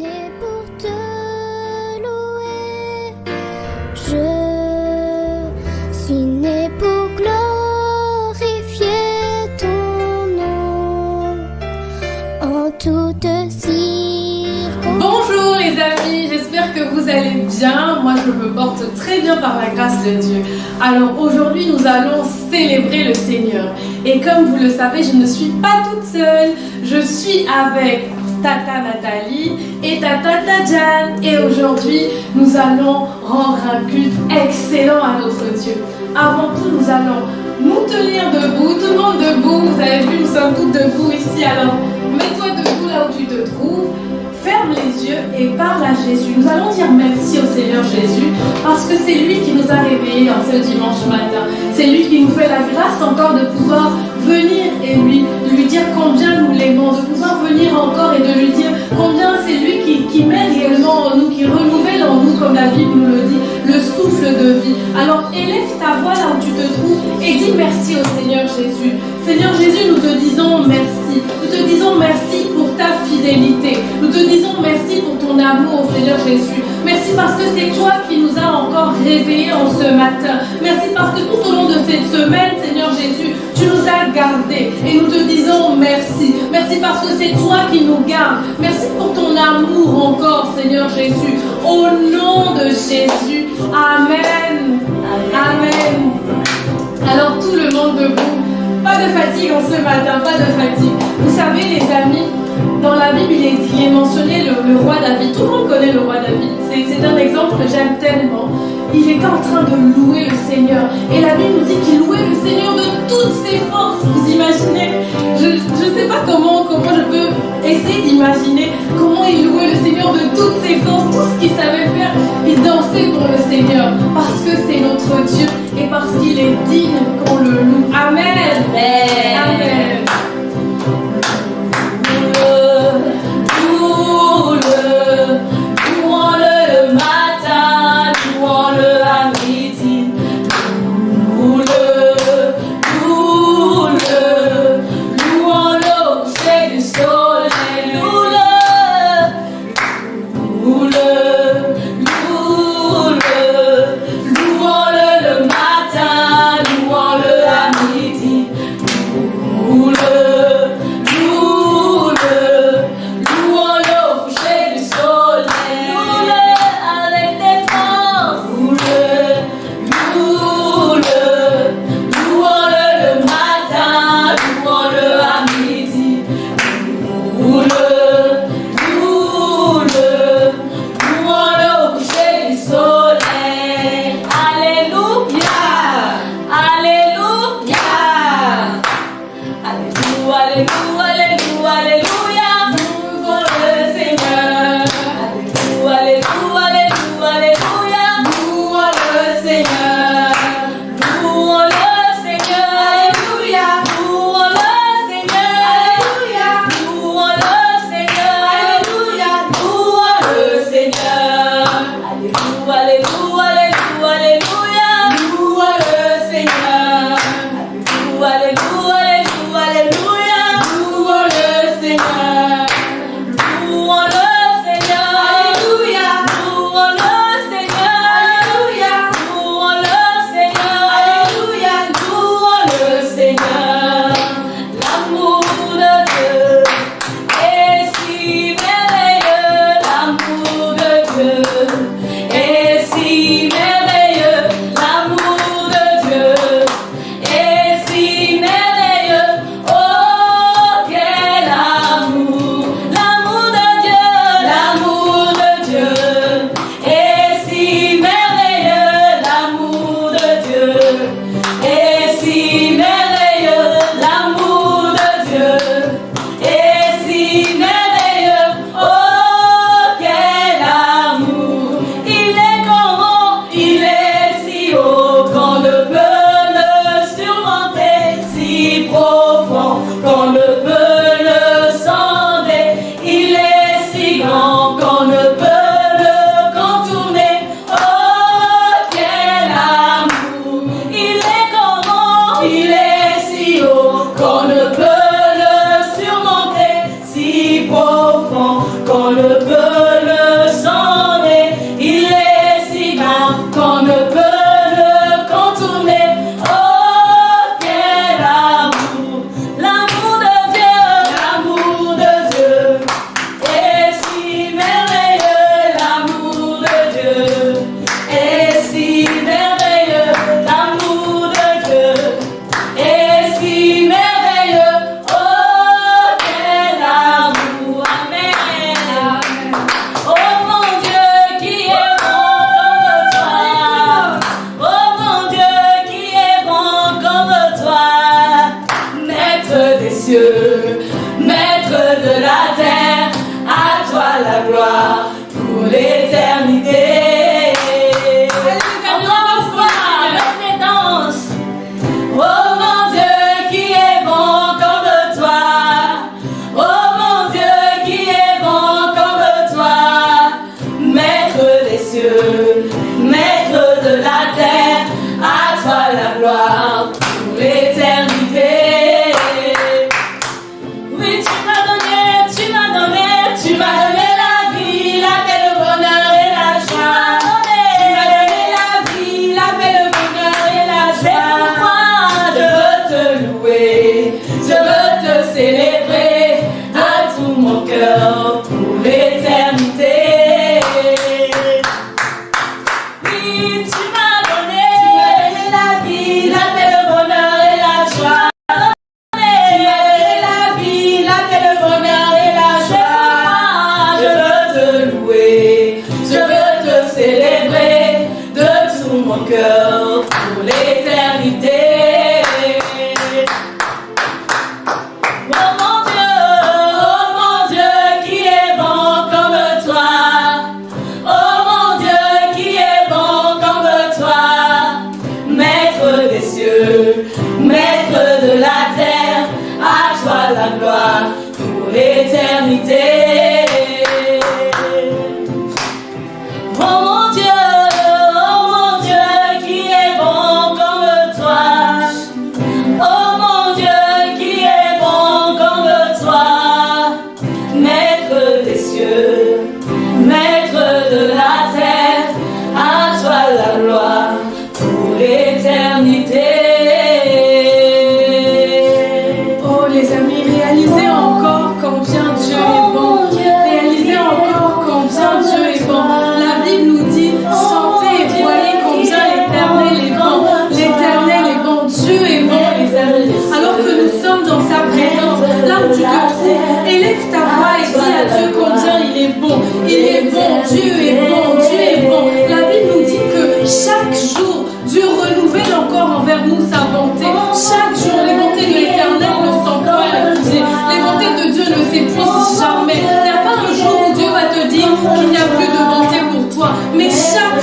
né pour te louer. Je suis né pour glorifier ton nom en toute circonstance. Bonjour les amis, j'espère que vous allez bien. Moi je me porte très bien par la grâce de Dieu. Alors aujourd'hui nous allons célébrer le Seigneur. Et comme vous le savez, je ne suis pas toute seule. Je suis avec Tata Nathalie et Tata Tadjane. Et aujourd'hui nous allons rendre un culte excellent à notre Dieu. Avant tout nous allons nous tenir debout, tout le monde debout. Vous avez vu, nous sommes toutes debout ici. Alors mets-toi debout là où tu te trouves. Ferme les yeux et parle à Jésus. Nous allons dire merci au Seigneur Jésus parce que c'est lui qui nous a réveillés en ce dimanche matin. C'est lui qui nous fait la grâce encore de pouvoir venir et lui dire combien nous l'aimons, de pouvoir venir encore et de lui dire combien c'est lui qui met réellement en nous, qui renouvelle en nous, comme la Bible nous le dit, le souffle de vie. Alors élève ta voix là où tu te trouves et dis merci au Seigneur Jésus. Seigneur Jésus, nous te disons merci. Nous te disons merci pour ta fidélité. Nous te disons merci pour ton amour, Seigneur Jésus. Merci parce que c'est toi qui nous as encore réveillés en ce matin. Merci parce que tout au long de cette semaine, Seigneur Jésus, tu nous as gardés. Et nous te disons merci. Merci parce que c'est toi qui nous gardes. Merci pour ton amour encore, Seigneur Jésus. Au nom de Jésus. Amen. Amen. Alors tout le monde debout. Pas de fatigue en ce matin, pas de fatigue. Vous savez les amis, dans la Bible il est mentionné le roi David. Tout le monde connaît le roi David. C'est un exemple que j'aime tellement. Il était en train de louer le Seigneur. Et la Bible nous dit qu'il louait le Seigneur de toutes ses forces. Vous imaginez? Je ne sais pas comment je peux essayer d'imaginer comment il louait le Seigneur de toutes ses forces, tout ce qu'il savait faire. Il dansait pour le Seigneur parce que c'est notre Dieu et parce qu'il est digne qu'on le loue. Amen. Amen. Amen. Louons-le le matin, louons cieux, maître de la terre, à toi la gloire pour l'éternité. Oh mon Dieu, qui est bon comme toi. Oh mon Dieu, qui est bon comme toi. Maître des cieux, maître de la terre, à toi la gloire pour l'éternité. Oh les amis, réalisez encore combien Dieu est bon. Réalisez encore combien Dieu est bon. La Bible nous dit, chantez et voyez combien l'Éternel est bon. L'Éternel est bon, Dieu est bon les amis. Alors que nous sommes dans sa présence, là où tu te trouves, élève ta voix et dis à Dieu combien il est bon. Il est bon, Dieu est bon, Dieu est bon. La Bible nous dit que chaque jour, Dieu renouvelle encore envers nous sa bonté. Chaque jour, les bontés de l'Éternel ne sont pas épuisées. Les bontés de Dieu ne s'épuisent jamais. Il n'y a pas un jour où Dieu va te dire qu'il n'y a plus de bonté pour toi. Mais chaque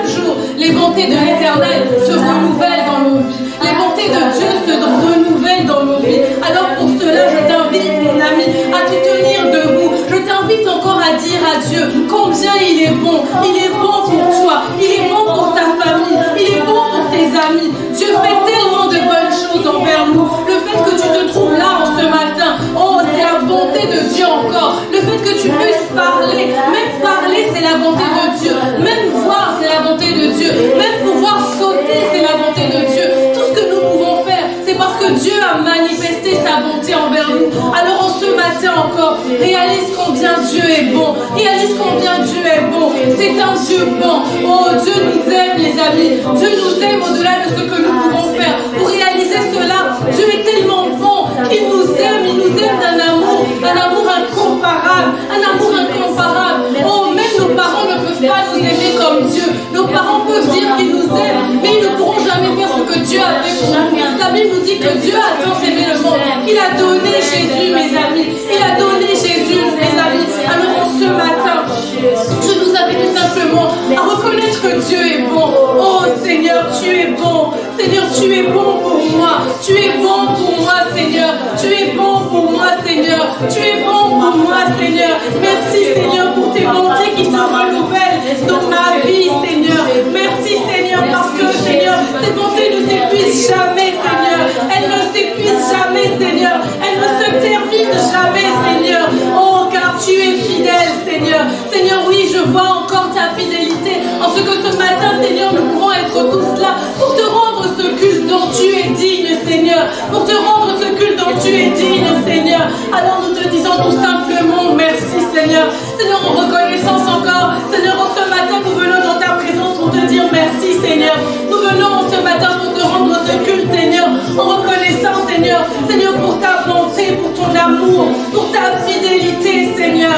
jour, les bontés de l'Éternel se renouvellent dans nos vies. Les bontés de Dieu se renouvellent dans nos vies. Alors pour cela, je t'invite, mon ami, à te tenir debout. Je t'invite encore à dire à Dieu combien il est bon. Il est bon pour toi. Il est bon pour ta famille. Il est bon pour tes amis. Dieu fait tellement de bonnes choses envers nous. Le fait que tu te trouves là en ce matin, oh, c'est la bonté de Dieu encore. Le fait que tu puisses parler, même parler, c'est la bonté de Dieu. Même voir, c'est la bonté de Dieu. Même pouvoir sauter, c'est la bonté de Dieu. Tout ce que nous pouvons faire, c'est parce que Dieu a manifesté sa bonté envers nous. Alors en ce matin encore, réalise combien Dieu est bon. Réalise combien Dieu est bon. C'est un Dieu bon. Oh, Dieu nous aime les amis. Dieu nous aime au-delà de ce que nous pouvons faire. Pour réaliser cela, Dieu est tellement bon qu'il nous aime. Il nous aime d'un amour incomparable. Un amour incomparable. Oh, même nos parents ne peuvent pas nous aimer comme Dieu. Nos parents peuvent dire qu'ils nous aiment, mais ils ne pourront jamais faire ce que Dieu a fait pour nous. La Bible nous dit que Dieu a tant aimé le monde qu'il a donné Jésus, mes amis. Il a donné Jésus, mes amis. Alors en ce matin, je nous invite tout simplement à reconnaître que Dieu est bon. Oh Seigneur, tu es bon. Seigneur, tu es bon pour moi. Tu es bon pour moi, Seigneur. Tu es bon pour moi, Seigneur. Tu es bon pour moi, Seigneur. Merci, Seigneur, pour tes bontés qui se renouvellent dans ma vie, Seigneur. Merci, Seigneur, parce que, Seigneur, tes bontés ne s'épuisent jamais, Seigneur. Elles ne s'épuisent jamais, Seigneur. Elles ne se terminent jamais, Seigneur. Oh, car tu es fidèle, Seigneur. Seigneur, oui, je vois encore ta fidélité. En ce que ce matin, Seigneur, nous pouvons être tous là pour te rendre ce culte dont tu es digne, Seigneur. Pour te rendre ce culte dont tu es digne, Seigneur. Alors nous te disons tout simplement merci, Seigneur. Seigneur, en reconnaissance encore. Seigneur, en ce matin, nous venons dans ta présence pour te dire merci, Seigneur. Nous venons ce matin pour te rendre ce culte, Seigneur. En reconnaissant, Seigneur. Seigneur, pour ta bonté, pour ton amour, pour ta fidélité, Seigneur.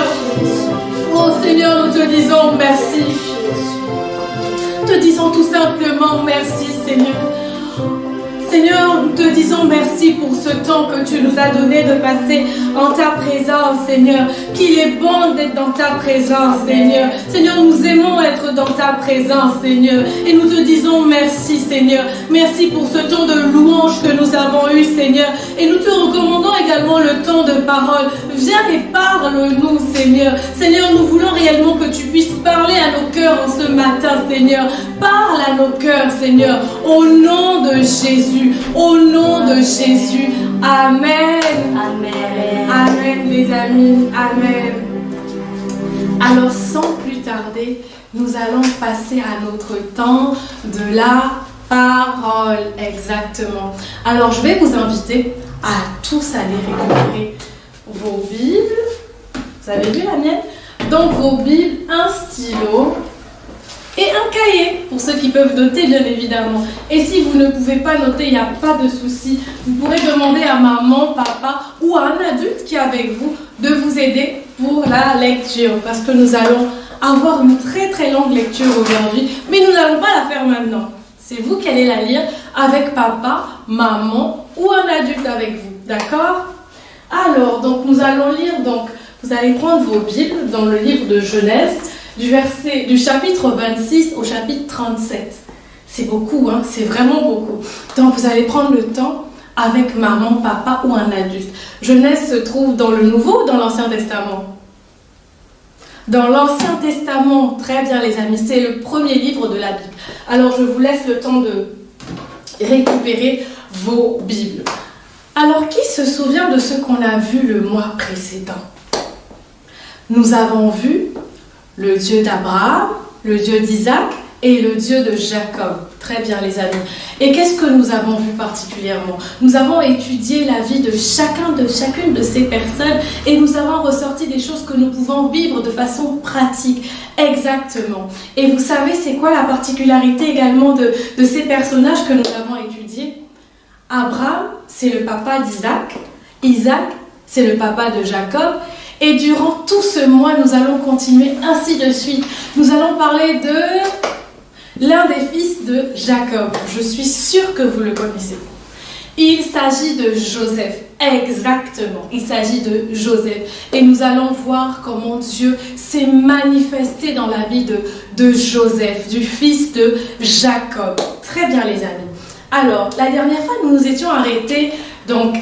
Oh, Seigneur, nous te disons merci. Te disons tout simplement merci, Seigneur. Seigneur, nous te disons merci pour ce temps que tu nous as donné de passer en ta présence, Seigneur. Qu'il est bon d'être dans ta présence, Seigneur. Seigneur, nous aimons être dans ta présence, Seigneur. Et nous te disons merci, Seigneur. Merci pour ce temps de louange que nous avons eu, Seigneur. Et nous te recommandons également le temps de parole. Viens et parle-nous, Seigneur. Seigneur, nous voulons réellement que tu puisses parler à nos cœurs en ce matin, Seigneur. Parle à nos cœurs, Seigneur. Au nom de Jésus. Au nom de Jésus. Amen. Amen. Amen, les amis. Amen. Alors, sans plus tarder, nous allons passer à notre temps de la parole. Exactement. Alors, je vais vous inviter à tous aller récupérer vos Bibles. Vous avez vu la mienne? Donc, vos Bibles, un stylo et un cahier, pour ceux qui peuvent noter, bien évidemment. Et si vous ne pouvez pas noter, il n'y a pas de souci. Vous pourrez demander à maman, papa ou à un adulte qui est avec vous de vous aider pour la lecture. Parce que nous allons avoir une très très longue lecture aujourd'hui. Mais nous n'allons pas la faire maintenant. C'est vous qui allez la lire avec papa, maman ou un adulte avec vous. D'accord? Alors, donc nous allons lire, donc vous allez prendre vos Bibles dans le livre de Genèse, du chapitre 26 au chapitre 37. C'est beaucoup, hein, c'est vraiment beaucoup. Donc vous allez prendre le temps avec maman, papa ou un adulte. Genèse se trouve dans le Nouveau ou dans l'Ancien Testament? Dans l'Ancien Testament, très bien les amis, c'est le premier livre de la Bible. Alors je vous laisse le temps de récupérer vos Bibles. Alors qui se souvient de ce qu'on a vu le mois précédent? Nous avons vu le Dieu d'Abraham, le Dieu d'Isaac et le Dieu de Jacob. Très bien les amis. Et qu'est-ce que nous avons vu particulièrement? Nous avons étudié la vie de chacune de ces personnes et nous avons ressorti des choses que nous pouvons vivre de façon pratique. Exactement. Et vous savez c'est quoi la particularité également de ces personnages que nous avons étudiés? Abraham, c'est le papa d'Isaac. Isaac, c'est le papa de Jacob. Et durant tout ce mois, nous allons continuer ainsi de suite. Nous allons parler de l'un des fils de Jacob. Je suis sûre que vous le connaissez. Il s'agit de Joseph. Exactement. Il s'agit de Joseph. Et nous allons voir comment Dieu s'est manifesté dans la vie de Joseph, du fils de Jacob. Très bien les amis. Alors, la dernière fois, nous nous étions arrêtés donc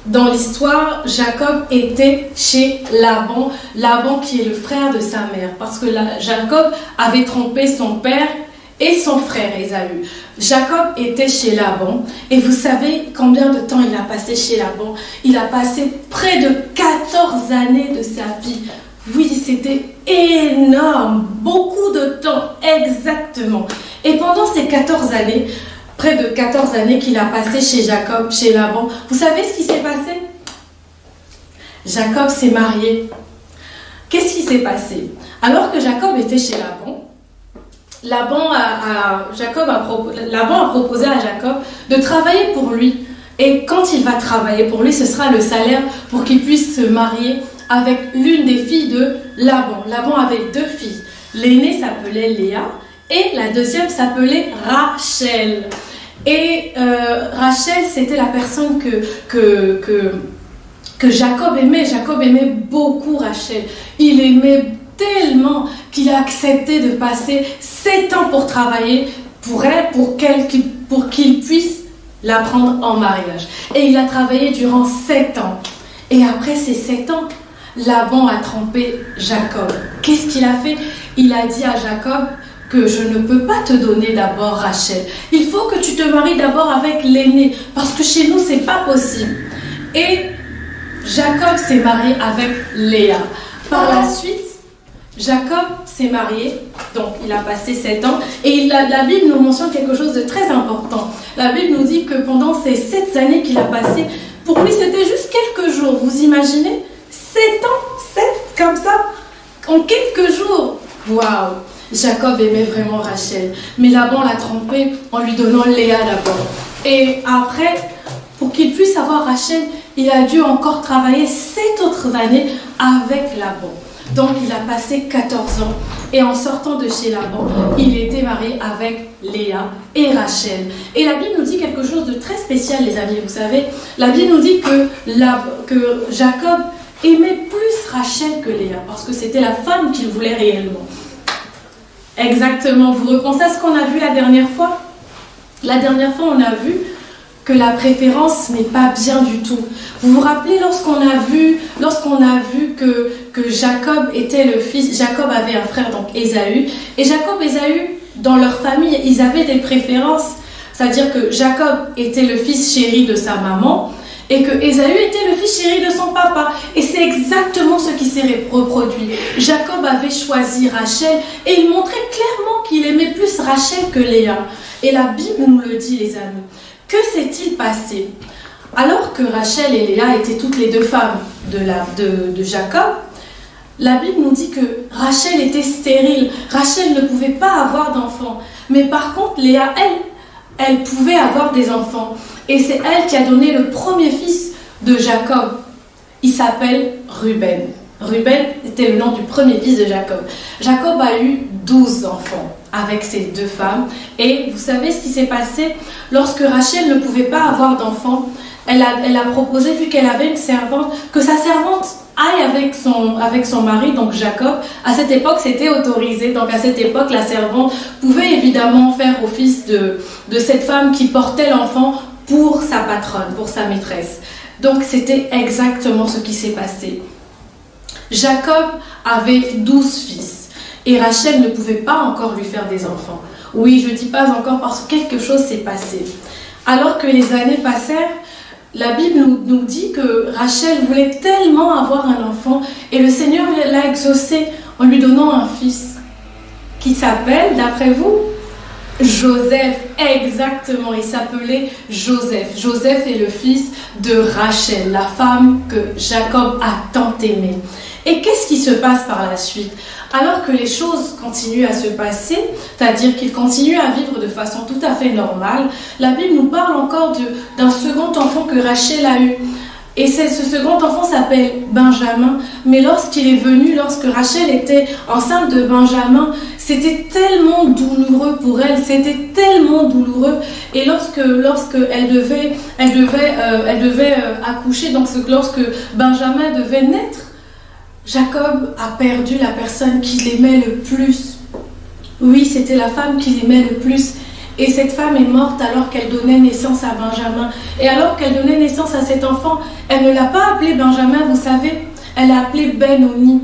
dans l'histoire, Jacob était chez Laban, Laban qui est le frère de sa mère, parce que Jacob avait trompé son père et son frère Ésaü. Jacob était chez Laban, et vous savez combien de temps il a passé chez Laban? Il a passé près de 14 années de sa vie. Oui, c'était énorme, beaucoup de temps, exactement. Et pendant ces 14 années, près de 14 années qu'il a passé chez Jacob, chez Laban. Vous savez ce qui s'est passé? Jacob s'est marié. Qu'est-ce qui s'est passé? Alors que Jacob était chez Laban, Laban a proposé à Jacob de travailler pour lui. Et quand il va travailler pour lui, ce sera le salaire pour qu'il puisse se marier avec l'une des filles de Laban. Laban avait 2 filles. L'aînée s'appelait Léa et la deuxième s'appelait Rachel. Et Rachel, c'était la personne que Jacob aimait. Jacob aimait beaucoup Rachel. Il aimait tellement qu'il a accepté de passer 7 ans pour travailler pour elle, pour qu'il puisse la prendre en mariage. Et il a travaillé durant 7 ans. Et après ces 7 ans, Laban a trompé Jacob. Qu'est-ce qu'il a fait? Il a dit à Jacob que je ne peux pas te donner d'abord Rachel. Il faut que tu te maries d'abord avec l'aînée, parce que chez nous, c'est pas possible. Et Jacob s'est marié avec Léa. Par la suite, Jacob s'est marié, donc il a passé 7 ans, et la Bible nous mentionne quelque chose de très important. La Bible nous dit que pendant ces 7 années qu'il a passées, pour lui c'était juste quelques jours. Vous imaginez? 7 ans, 7 comme ça, en quelques jours. Waouh! Jacob aimait vraiment Rachel, mais Laban l'a trompé en lui donnant Léa d'abord. Et après, pour qu'il puisse avoir Rachel, il a dû encore travailler 7 autres années avec Laban. Donc il a passé 14 ans et en sortant de chez Laban, il était marié avec Léa et Rachel. Et la Bible nous dit quelque chose de très spécial les amis, vous savez. La Bible nous dit que Jacob aimait plus Rachel que Léa parce que c'était la femme qu'il voulait réellement. Exactement, vous repensez à ce qu'on a vu la dernière fois? La dernière fois, on a vu que la préférence n'est pas bien du tout. Vous vous rappelez lorsqu'on a vu que Jacob était le fils, Jacob avait un frère, donc Ésaü, et Jacob et Ésaü, dans leur famille, ils avaient des préférences. C'est-à-dire que Jacob était le fils chéri de sa maman, et que Ésaü était le fils chéri de son papa. Et c'est exactement ce qui s'est reproduit. Jacob avait choisi Rachel et il montrait clairement qu'il aimait plus Rachel que Léa. Et la Bible nous le dit, les amis. Que s'est-il passé? Alors que Rachel et Léa étaient toutes les deux femmes de Jacob, la Bible nous dit que Rachel était stérile. Rachel ne pouvait pas avoir d'enfants. Mais par contre, Léa, elle pouvait avoir des enfants. Et c'est elle qui a donné le premier fils de Jacob. Il s'appelle Ruben. Ruben était le nom du premier fils de Jacob. Jacob a eu 12 enfants avec ces 2 femmes. Et vous savez ce qui s'est passé? Lorsque Rachel ne pouvait pas avoir d'enfants, elle a proposé, vu qu'elle avait une servante, que sa servante aille avec son mari, donc Jacob. À cette époque, c'était autorisé. Donc à cette époque, la servante pouvait évidemment faire office de cette femme qui portait l'enfant pour sa patronne, pour sa maîtresse. Donc c'était exactement ce qui s'est passé. Jacob avait 12 fils et Rachel ne pouvait pas encore lui faire des enfants. Oui, je ne dis pas encore parce que quelque chose s'est passé. Alors que les années passèrent, la Bible nous dit que Rachel voulait tellement avoir un enfant et le Seigneur l'a exaucé en lui donnant un fils qui s'appelle, d'après vous, Joseph. Exactement, il s'appelait Joseph. Joseph est le fils de Rachel, la femme que Jacob a tant aimée. Et qu'est-ce qui se passe par la suite? Alors que les choses continuent à se passer, c'est-à-dire qu'ils continuent à vivre de façon tout à fait normale, la Bible nous parle encore d'un second enfant que Rachel a eu. Et ce second enfant s'appelle Benjamin. Mais lorsqu'il est venu, lorsque Rachel était enceinte de Benjamin, c'était tellement douloureux pour elle, c'était tellement douloureux. Et lorsque elle devait accoucher, donc lorsque Benjamin devait naître, Jacob a perdu la personne qu'il aimait le plus. Oui, c'était la femme qu'il aimait le plus. Et cette femme est morte alors qu'elle donnait naissance à Benjamin. Et alors qu'elle donnait naissance à cet enfant, elle ne l'a pas appelé Benjamin, vous savez. Elle l'a appelé Ben-Oni.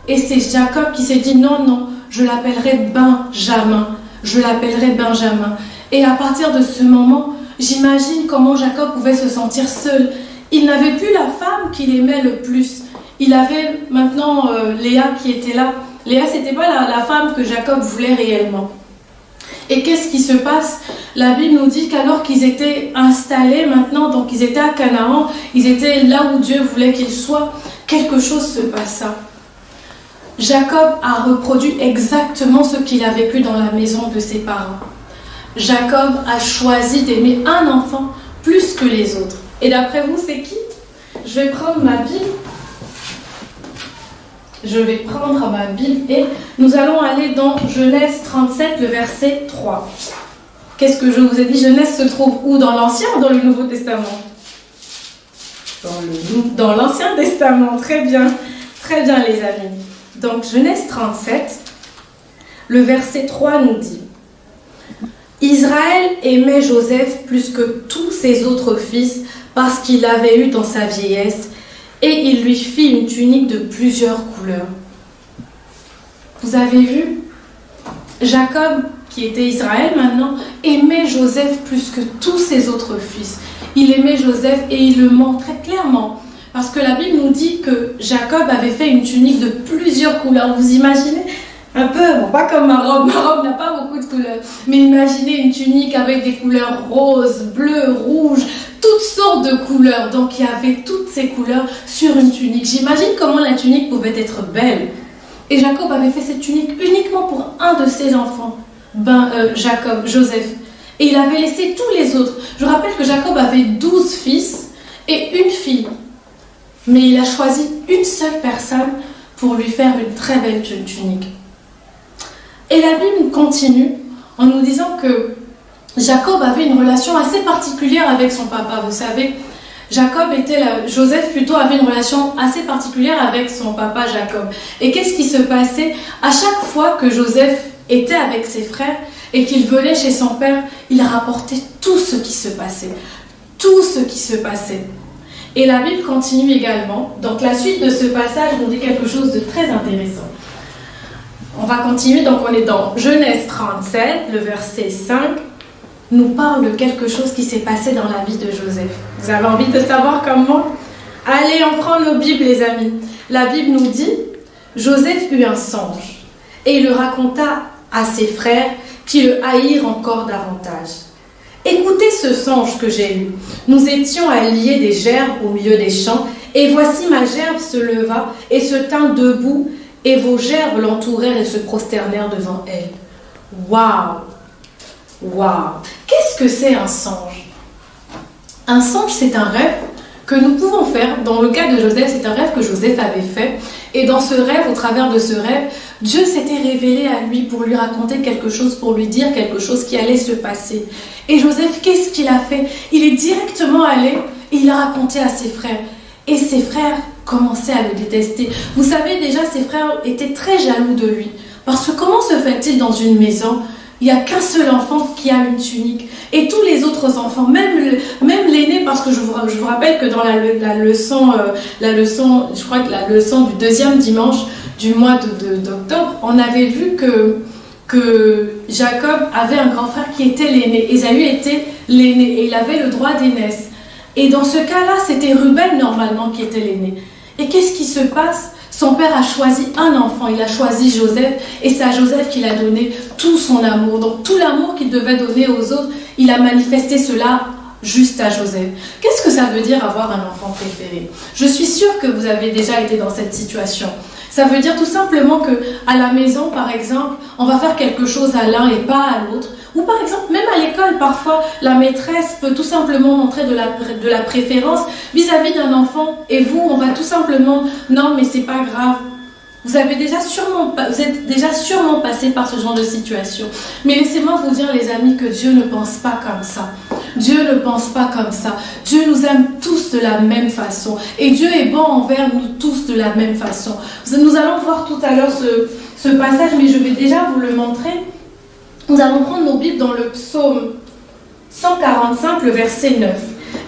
Et c'est Jacob qui s'est dit non, je l'appellerai Benjamin. Je l'appellerai Benjamin. Et à partir de ce moment, j'imagine comment Jacob pouvait se sentir seul. Il n'avait plus la femme qu'il aimait le plus. Il avait maintenant Léa qui était là. Léa, ce n'était pas la femme que Jacob voulait réellement. Et qu'est-ce qui se passe? La Bible nous dit qu'alors qu'ils étaient installés maintenant, donc ils étaient à Canaan, ils étaient là où Dieu voulait qu'ils soient, quelque chose se passa. Jacob a reproduit exactement ce qu'il a vécu dans la maison de ses parents. Jacob a choisi d'aimer un enfant plus que les autres. Et d'après vous, c'est qui? Je vais prendre ma Bible. Et nous allons aller dans Genèse 37, le verset 3. Qu'est-ce que je vous ai dit? Genèse se trouve où? Dans l'Ancien ou dans le Nouveau Testament? Dans l'Ancien Testament, très bien les amis. Donc Genèse 37, le verset 3 nous dit: Israël aimait Joseph plus que tous ses autres fils parce qu'il l'avait eu dans sa vieillesse, et il lui fit une tunique de plusieurs couleurs. Vous avez vu? Jacob, qui était Israël maintenant, aimait Joseph plus que tous ses autres fils. Il aimait Joseph et il le montrait clairement. Parce que la Bible nous dit que Jacob avait fait une tunique de plusieurs couleurs. Vous imaginez? Un peu, bon, pas comme ma robe n'a pas beaucoup de couleurs. Mais imaginez une tunique avec des couleurs roses, bleues, rouges, toutes sortes de couleurs. Donc il y avait toutes ces couleurs sur une tunique. J'imagine comment la tunique pouvait être belle. Et Jacob avait fait cette tunique uniquement pour un de ses enfants, Joseph. Et il avait laissé tous les autres. Je rappelle que Jacob avait 12 fils et une fille. Mais il a choisi une seule personne pour lui faire une très belle tunique. Et la Bible continue en nous disant que Jacob avait une relation assez particulière avec son papa. Vous savez, Joseph plutôt avait une relation assez particulière avec son papa Jacob. Et qu'est-ce qui se passait? À chaque fois que Joseph était avec ses frères et qu'il venait chez son père, il rapportait tout ce qui se passait. Tout ce qui se passait. Et la Bible continue également. Donc la suite de ce passage nous dit quelque chose de très intéressant. On va continuer, donc on est dans Genèse 37, le verset 5, nous parle de quelque chose qui s'est passé dans la vie de Joseph. Vous avez envie de savoir comment? Allez, on prend nos Bibles les amis. La Bible nous dit, Joseph eut un songe et il le raconta à ses frères qui le haïrent encore davantage. Écoutez ce songe que j'ai eu. Nous étions à lier des gerbes au milieu des champs et voici ma gerbe se leva et se tint debout et vos gerbes l'entourèrent et se prosternèrent devant elle. Waouh! Waouh! Qu'est-ce que c'est un songe? Un songe, c'est un rêve que nous pouvons faire. Dans le cas de Joseph, c'est un rêve que Joseph avait fait. Et dans ce rêve, au travers de ce rêve, Dieu s'était révélé à lui pour lui raconter quelque chose, pour lui dire quelque chose qui allait se passer. Et Joseph, qu'est-ce qu'il a fait? Il est directement allé et il a raconté à ses frères. Et ses frères commençait à le détester. Vous savez, déjà, ses frères étaient très jaloux de lui. Parce que comment se fait-il dans une maison, il n'y a qu'un seul enfant qui a une tunique et tous les autres enfants, même l'aîné, parce que je vous rappelle que dans la leçon, je crois que la leçon du deuxième dimanche du mois d'octobre, on avait vu que Jacob avait un grand frère qui était l'aîné. Ésaü était l'aîné et il avait le droit d'aînesse. Et dans ce cas-là, c'était Ruben normalement qui était l'aîné. Et qu'est-ce qui se passe ? Son père a choisi un enfant, il a choisi Joseph, et c'est à Joseph qu'il a donné tout son amour. Donc tout l'amour qu'il devait donner aux autres, il a manifesté cela juste à Joseph. Qu'est-ce que ça veut dire avoir un enfant préféré ? Je suis sûre que vous avez déjà été dans cette situation. Ça veut dire tout simplement qu'à la maison, par exemple, on va faire quelque chose à l'un et pas à l'autre. Ou par exemple, même à l'école, parfois, la maîtresse peut tout simplement montrer de la préférence vis-à-vis d'un enfant. Et vous, on va tout simplement, non, mais c'est pas grave. Vous êtes déjà sûrement passé par ce genre de situation. Mais laissez-moi vous dire, les amis, que Dieu ne pense pas comme ça. Dieu ne pense pas comme ça. Dieu nous aime tous de la même façon. Et Dieu est bon envers nous tous de la même façon. Nous allons voir tout à l'heure ce passage, mais je vais déjà vous le montrer. Nous allons prendre nos Bibles dans le psaume 145, le verset 9.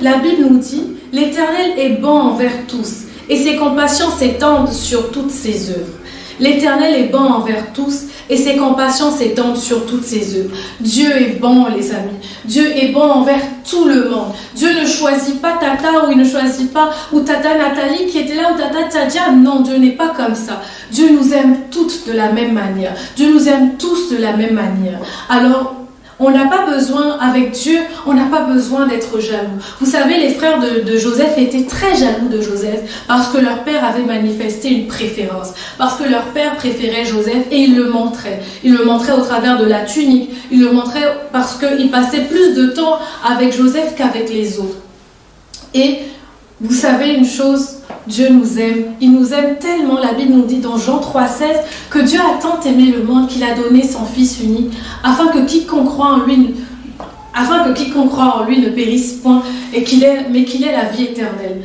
La Bible nous dit « L'Éternel est bon envers tous, et ses compassions s'étendent sur toutes ses œuvres. L'Éternel est bon envers tous, et ses compassions s'étendent sur toutes ses œuvres. » Dieu est bon, les amis. Dieu est bon envers tout le monde. Dieu ne choisit pas Tata, ou il ne choisit pas ou Tata Nathalie qui était là, ou Tata Tadja. Non, Dieu n'est pas comme ça. Dieu nous aime toutes de la même manière. Dieu nous aime tous de la même manière. Alors, on n'a pas besoin, avec Dieu, on n'a pas besoin d'être jaloux. Vous savez, les frères de Joseph étaient très jaloux de Joseph parce que leur père avait manifesté une préférence. Parce que leur père préférait Joseph et il le montrait. Il le montrait au travers de la tunique. Il le montrait parce qu'il passait plus de temps avec Joseph qu'avec les autres. Et vous savez une chose, Dieu nous aime. Il nous aime tellement, la Bible nous dit dans Jean 3,16, que Dieu a tant aimé le monde qu'il a donné son Fils unique, afin que quiconque croit en lui ne périsse point, mais qu'il ait la vie éternelle.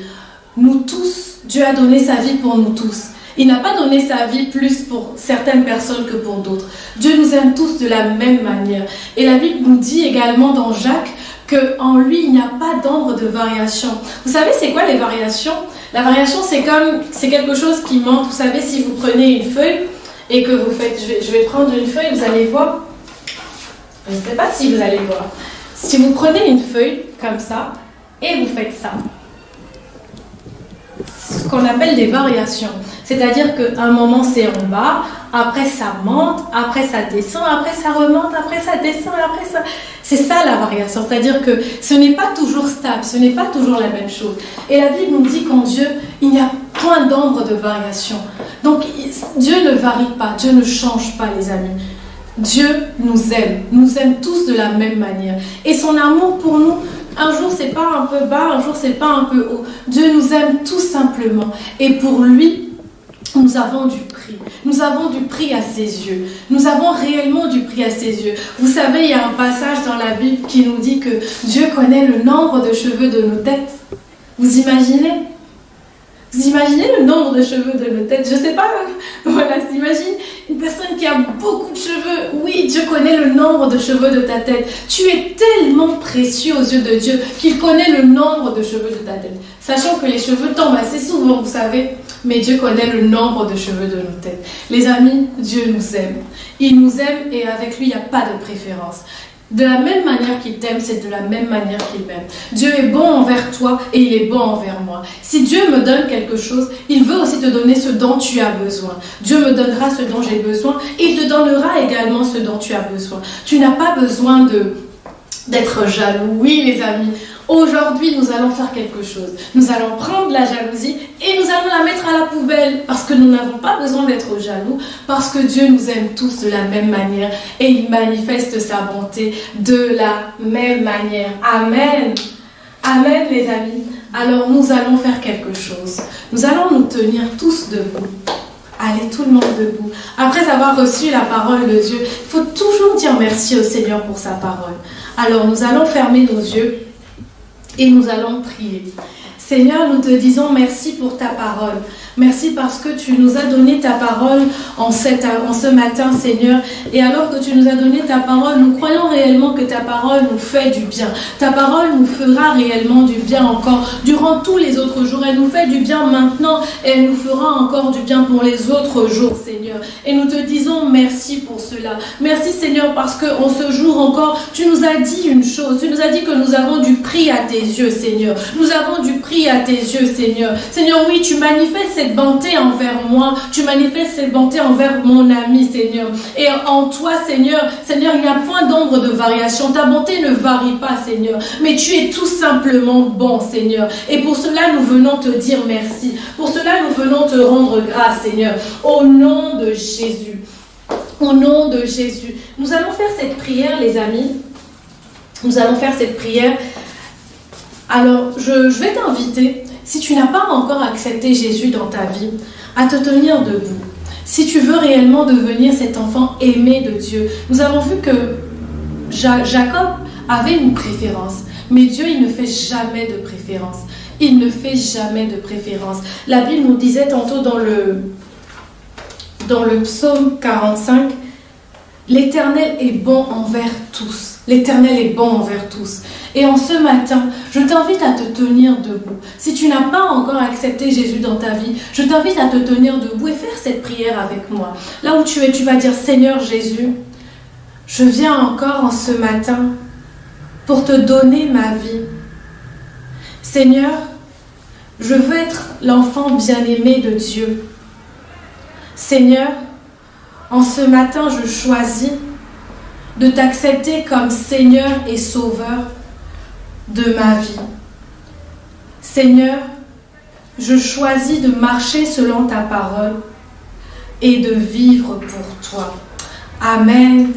Nous tous, Dieu a donné sa vie pour nous tous. Il n'a pas donné sa vie plus pour certaines personnes que pour d'autres. Dieu nous aime tous de la même manière. Et la Bible nous dit également dans Jacques qu'en lui, il n'y a pas d'ombre de variation. Vous savez, c'est quoi les variations ? La variation, c'est quelque chose qui manque. Vous savez, si vous prenez une feuille et que vous faites... Je vais prendre une feuille, vous allez voir. Je ne sais pas si vous allez voir. Si vous prenez une feuille comme ça et vous faites ça, ce qu'on appelle des variations. C'est-à-dire qu'à un moment, c'est en bas, après ça monte, après ça descend, après ça remonte, après ça descend, après ça... C'est ça la variation, c'est-à-dire que ce n'est pas toujours stable, ce n'est pas toujours la même chose. Et la Bible nous dit qu'en Dieu, il n'y a point d'ombre de variation. Donc Dieu ne varie pas, Dieu ne change pas, les amis. Dieu nous aime tous de la même manière. Et son amour pour nous, un jour c'est pas un peu bas, un jour c'est pas un peu haut. Dieu nous aime tout simplement. Et pour lui, nous avons du prix. Nous avons du prix à ses yeux. Nous avons réellement du prix à ses yeux. Vous savez, il y a un passage dans la Bible qui nous dit que Dieu connaît le nombre de cheveux de nos têtes. Vous imaginez ? Vous imaginez le nombre de cheveux de nos têtes ? Je ne sais pas, voilà, s'imagine une personne qui a beaucoup de cheveux. Oui, Dieu connaît le nombre de cheveux de ta tête. Tu es tellement précieux aux yeux de Dieu qu'il connaît le nombre de cheveux de ta tête. Sachant que les cheveux tombent assez souvent, vous savez, mais Dieu connaît le nombre de cheveux de nos têtes. Les amis, Dieu nous aime. Il nous aime et avec lui, il n'y a pas de préférence. De la même manière qu'il t'aime, c'est de la même manière qu'il m'aime. Dieu est bon envers toi et il est bon envers moi. Si Dieu me donne quelque chose, il veut aussi te donner ce dont tu as besoin. Dieu me donnera ce dont j'ai besoin et il te donnera également ce dont tu as besoin. Tu n'as pas besoin d'être jaloux. Oui, les amis, aujourd'hui, nous allons faire quelque chose. Nous allons prendre la jalousie et nous allons la mettre à la poubelle parce que nous n'avons pas besoin d'être jaloux, parce que Dieu nous aime tous de la même manière et il manifeste sa bonté de la même manière. Amen. Amen, les amis. Alors, nous allons faire quelque chose. Nous allons nous tenir tous debout. Allez, tout le monde debout. Après avoir reçu la parole de Dieu, il faut toujours dire merci au Seigneur pour sa parole. Alors, nous allons fermer nos yeux et nous allons prier. Seigneur, nous te disons merci pour ta parole. Merci parce que tu nous as donné ta parole en ce matin, Seigneur. Et alors que tu nous as donné ta parole, nous croyons réellement que ta parole nous fait du bien. Ta parole nous fera réellement du bien encore durant tous les autres jours. Elle nous fait du bien maintenant et elle nous fera encore du bien pour les autres jours, Seigneur. Et nous te disons merci pour cela. Merci, Seigneur, parce qu'en ce jour encore, tu nous as dit une chose. Tu nous as dit que nous avons du prix à tes yeux, Seigneur. Nous avons du prix à tes yeux, Seigneur. Seigneur, oui, tu manifestes cette bonté envers moi, tu manifestes cette bonté envers mon ami, Seigneur. Et en toi, Seigneur, il n'y a point d'ombre de variation. Ta bonté ne varie pas, Seigneur. Mais tu es tout simplement bon, Seigneur. Et pour cela, nous venons te dire merci. Pour cela, nous venons te rendre grâce, Seigneur. Au nom de Jésus. Au nom de Jésus. Nous allons faire cette prière, les amis. Nous allons faire cette prière. Alors, je vais t'inviter, si tu n'as pas encore accepté Jésus dans ta vie, à te tenir debout. Si tu veux réellement devenir cet enfant aimé de Dieu. Nous avons vu que Jacob avait une préférence, mais Dieu, il ne fait jamais de préférence. Il ne fait jamais de préférence. La Bible nous disait tantôt dans le psaume 45, « L'Éternel est bon envers tous. » L'Éternel est bon envers tous. Et en ce matin, je t'invite à te tenir debout. Si tu n'as pas encore accepté Jésus dans ta vie, je t'invite à te tenir debout et faire cette prière avec moi. Là où tu es, tu vas dire, Seigneur Jésus, je viens encore en ce matin pour te donner ma vie. Seigneur, je veux être l'enfant bien-aimé de Dieu. Seigneur, en ce matin, je choisis de t'accepter comme Seigneur et Sauveur de ma vie. Seigneur, je choisis de marcher selon ta parole et de vivre pour toi. Amen.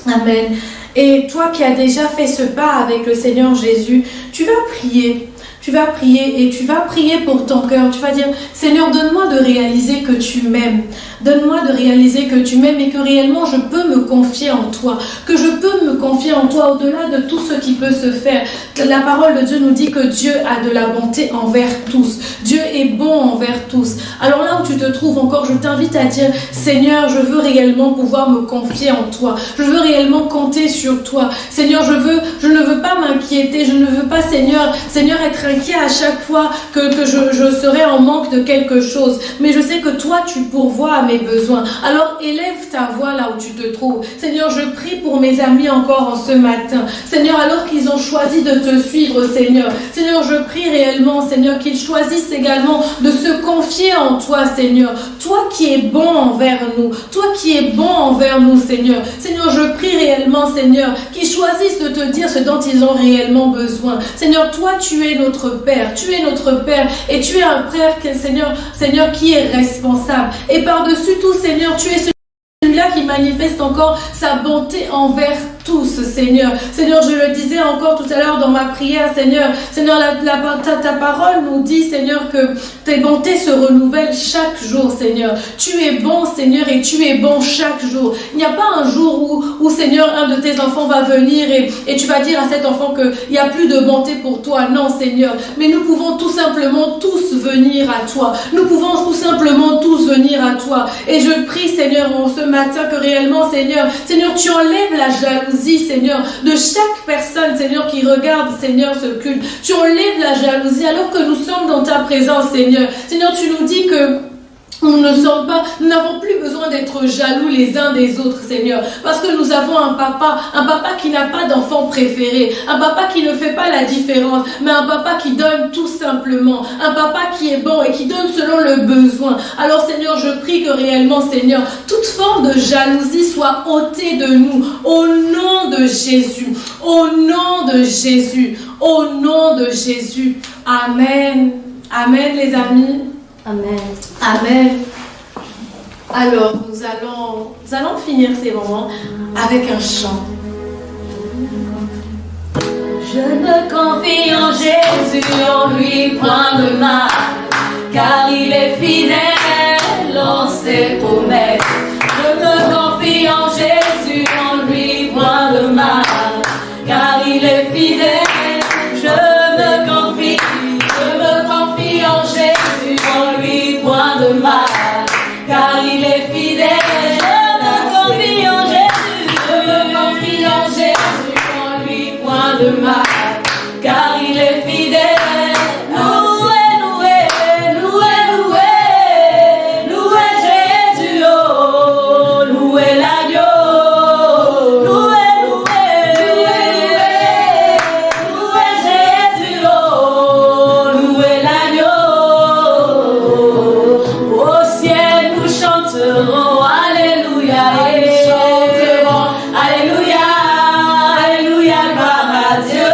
Amen. Et toi qui as déjà fait ce pas avec le Seigneur Jésus, tu vas prier. Tu vas prier et tu vas prier pour ton cœur. Tu vas dire, Seigneur, donne-moi de réaliser que tu m'aimes. Donne-moi de réaliser que tu m'aimes et que réellement je peux me confier en toi. Que je peux me confier en toi au-delà de tout ce qui peut se faire. La parole de Dieu nous dit que Dieu a de la bonté envers tous. Dieu est bon envers tous. Alors là où tu te trouves encore, je t'invite à dire, Seigneur, je veux réellement pouvoir me confier en toi. Je veux réellement compter sur toi. Seigneur, je ne veux pas m'inquiéter. Je ne veux pas, Seigneur, être inquiet à chaque fois que je serai en manque de quelque chose. Mais je sais que toi, tu pourvois à mes besoins. Alors élève ta voix là où tu te trouves. Seigneur, je prie pour mes amis encore en ce matin. Seigneur, alors qu'ils ont choisi de te suivre, Seigneur. Seigneur, je prie réellement, Seigneur, qu'ils choisissent également de se confier en toi, Seigneur. Toi qui es bon envers nous. Toi qui es bon envers nous, Seigneur. Seigneur, je prie réellement, Seigneur, qu'ils choisissent de te dire ce dont ils ont réellement besoin. Seigneur, toi, tu es notre Père. Tu es notre Père et tu es un Père, Seigneur, qui est responsable. Et par-dessus tout, Seigneur, tu es celui-là qui manifeste encore sa bonté envers tous, Seigneur. Seigneur, je le disais encore tout à l'heure dans ma prière, Seigneur, ta parole nous dit, Seigneur, que tes bontés se renouvellent chaque jour, Seigneur. Tu es bon, Seigneur, et tu es bon chaque jour. Il n'y a pas un jour où Seigneur, un de tes enfants va venir et tu vas dire à cet enfant qu'il n'y a plus de bonté pour toi. Non, Seigneur. Mais nous pouvons tout simplement tous venir à toi. Nous pouvons tout simplement tous venir à toi. Et je prie, Seigneur, ce matin que réellement, Seigneur, tu enlèves la jalousie, Seigneur, de chaque personne, Seigneur, qui regarde, Seigneur, ce culte. Tu enlèves la jalousie alors que nous sommes dans ta présence, Seigneur. Seigneur, tu nous dis que nous n'avons plus besoin d'être jaloux les uns des autres, Seigneur, parce que nous avons un papa qui n'a pas d'enfant préféré, un papa qui ne fait pas la différence, mais un papa qui donne tout simplement, un papa qui est bon et qui donne selon le besoin. Alors, Seigneur, je prie que réellement, Seigneur, toute forme de jalousie soit ôtée de nous, au nom de Jésus, au nom de Jésus, au nom de Jésus. Amen. Amen, les amis. Amen. Amen. Alors, nous allons finir ces moments avec un chant. Je me confie en Jésus, en lui point de mal, car il est fidèle en ses promesses. Je me confie en Jésus, en lui point de mal, car il est fidèle. Je me confie mal, car il est fidèle. Loué, loué, loué, loué, loué Jésus, oh, loué l'agneau. Loué, loué, loué Jésus, oh, loué l'agneau. Au ciel nous chanterons, alléluia, alléluia, alléluia, gloire à Dieu.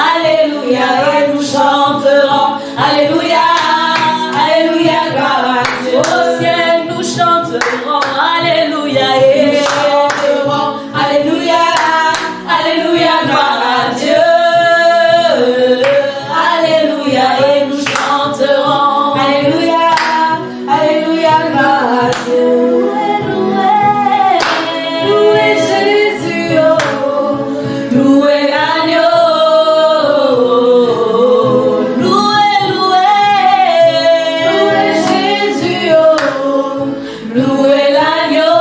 Alléluia, et nous chanterons, alléluia, alléluia, gloire à Dieu. Au ciel nous chanterons, alléluia, et nous chanterons, alléluia, alléluia, gloire à Dieu. Alléluia, et nous chanterons, alléluia, alléluia, gloire à Dieu. Loué Jésus, oh, loué l'agneau. Loué, loué, loué Jésus, oh, loué l'agneau.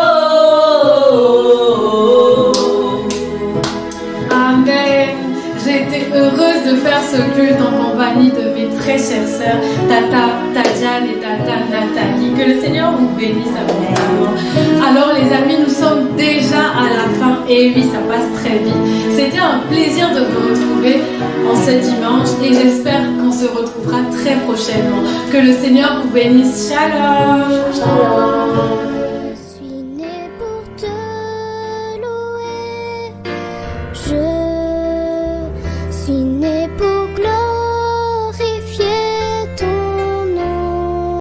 Amen. J'ai été heureuse de faire ce culte en compagnie de mes très chères sœurs, Tata Tadiane et Tata Nathalie. Que le Seigneur vous bénisse abondamment. Alors les amis, nous sommes déjà à la fin et oui, ça passe très vite. C'était un plaisir de vous retrouver en ce dimanche et j'espère qu'on se retrouvera très prochainement. Que le Seigneur vous bénisse. Shalom. Shalom. Je suis né pour te louer. Je suis né pour